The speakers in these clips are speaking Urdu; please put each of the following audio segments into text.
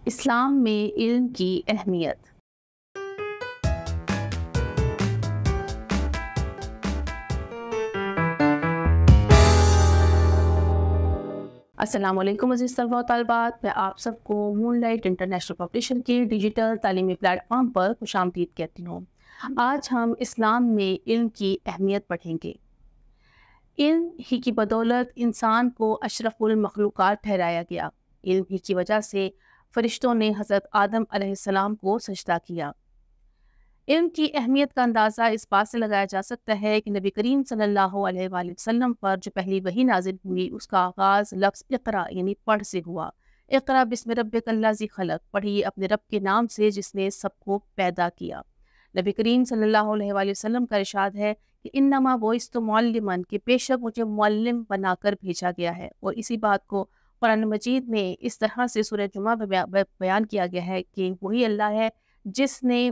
اسلام میں علم کی اہمیت۔ السلام علیکم عزیز طلباء و طالبات، میں آپ سب کو مون لائٹ انٹرنیشنل پبلیشر کے ڈیجیٹل تعلیمی پلیٹ فارم پر خوش آمدید کہتی ہوں۔ آج ہم اسلام میں علم کی اہمیت پڑھیں گے۔ علم ہی کی بدولت انسان کو اشرف المخلوقات ٹھہرایا گیا۔ علم ہی کی وجہ سے فرشتوں نے حضرت آدم علیہ السلام کو سجدہ کیا۔ علم کی اہمیت کا اندازہ اس بات سے لگایا جا سکتا ہے کہ نبی کریم صلی اللہ علیہ وآلہ وسلم پر جو پہلی وحی نازل ہوئی، اس کا آغاز لفظ اقرا یعنی پڑھ سے ہوا۔ اقرا بسم ربک الذی خلق، پڑھیے اپنے رب کے نام سے جس نے سب کو پیدا کیا۔ نبی کریم صلی اللہ علیہ وآلہ وسلم کا ارشاد ہے کہ انما بعثت معلما، کہ بے شک مجھے معلم بنا کر بھیجا گیا ہے، اور اسی بات کو قرآن مجید میں اس طرح سے سورہ جمعہ میں بیان کیا گیا ہے کہ وہی اللہ ہے جس نے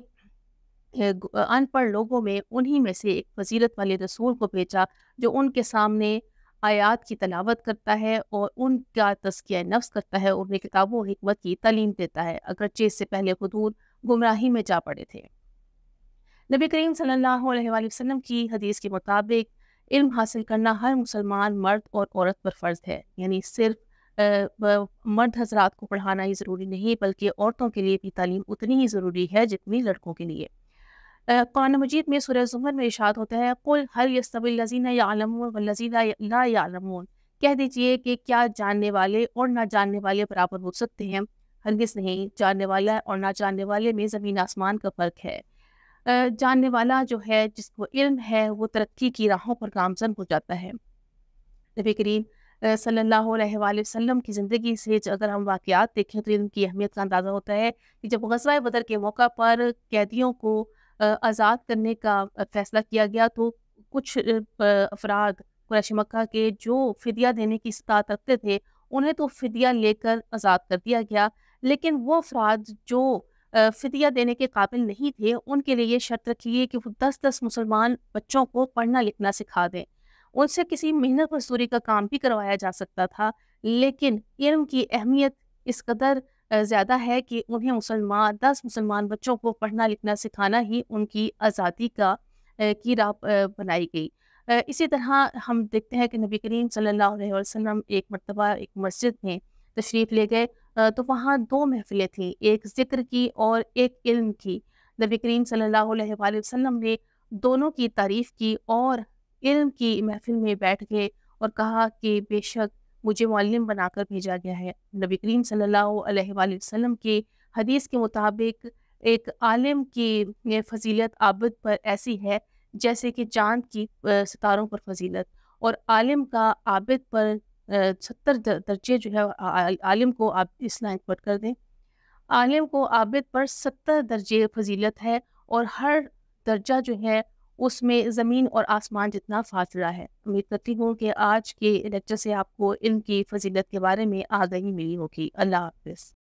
ان پڑھ لوگوں میں انہی میں سے ایک فضیلت والے رسول کو بھیجا جو ان کے سامنے آیات کی تلاوت کرتا ہے اور ان کا تزکیہ نفس کرتا ہے اور انہیں کتاب و حکمت کی تعلیم دیتا ہے، اگرچہ اس سے پہلے حضور گمراہی میں جا پڑے تھے۔ نبی کریم صلی اللہ علیہ وآلہ وسلم کی حدیث کے مطابق علم حاصل کرنا ہر مسلمان مرد اور عورت پر فرض ہے، یعنی صرف مرد حضرات کو پڑھانا ہی ضروری نہیں بلکہ عورتوں کے لیے بھی تعلیم اتنی ہی ضروری ہے جتنی لڑکوں کے لیے۔ قرآن مجید میں سورہ زمر میں ارشاد ہوتا ہے قُلْ هَلْ يَسْتَوِي الَّذِينَ يَعْلَمُونَ وَالَّذِينَ لَا يَعْلَمُونَ، کہہ دیجئے کہ کیا جاننے والے اور نہ جاننے والے برابر ہو سکتے ہیں؟ ہرگز نہیں، جاننے والا اور نہ جاننے والے میں زمین آسمان کا فرق ہے۔ جاننے والا جو ہے، جس کو علم ہے، وہ ترقی کی راہوں پر گامزن ہو جاتا ہے۔ نبی کریم صلی اللہ علیہ وآلہ وسلم کی زندگی سے اگر ہم واقعات دیکھیں تو علم کی اہمیت کا اندازہ ہوتا ہے کہ جب غزوہ بدر کے موقع پر قیدیوں کو آزاد کرنے کا فیصلہ کیا گیا تو کچھ افراد قریش مکہ کے جو فدیہ دینے کی استطاعت رکھتے تھے انہیں تو فدیہ لے کر آزاد کر دیا گیا، لیکن وہ افراد جو فدیہ دینے کے قابل نہیں تھے ان کے لیے یہ شرط رکھی گئی کہ وہ 10 مسلمان بچوں کو پڑھنا لکھنا سکھا دیں۔ ان سے کسی محنت مزدوری کا کام بھی کروایا جا سکتا تھا، لیکن علم کی اہمیت اس قدر زیادہ ہے کہ انہیں 10 مسلمان بچوں کو پڑھنا لکھنا سکھانا ہی ان کی آزادی کی راہ بنائی گئی۔ اسی طرح ہم دیکھتے ہیں کہ نبی کریم صلی اللہ علیہ وسلم ایک مرتبہ ایک مسجد میں تشریف لے گئے تو وہاں 2 محفلیں تھیں، ایک ذکر کی اور ایک علم کی۔ نبی کریم صلی اللہ علیہ وآلہ وسلم نے دونوں کی تعریف کی اور علم کی محفل میں بیٹھ گئے اور کہا کہ بے شک مجھے معلم بنا کر بھیجا گیا ہے۔ نبی کریم صلی اللہ علیہ وآلہ وسلم کی حدیث کے مطابق ایک عالم کی فضیلت عابد پر ایسی ہے جیسے کہ چاند کی ستاروں پر فضیلت، اور عالم کا عابد پر 70 درجے جو ہے، عالم کو آپ اس لائن پر کر دیں، عالم کو عابد پر 70 درجے فضیلت ہے، اور ہر درجہ جو ہے اس میں زمین اور آسمان جتنا فاصلہ ہے۔ امید کرتی ہوں کہ آج کے لیکچر سے آپ کو علم کی فضیلت کے بارے میں آگاہی ملی ہوگی۔ اللہ حافظ۔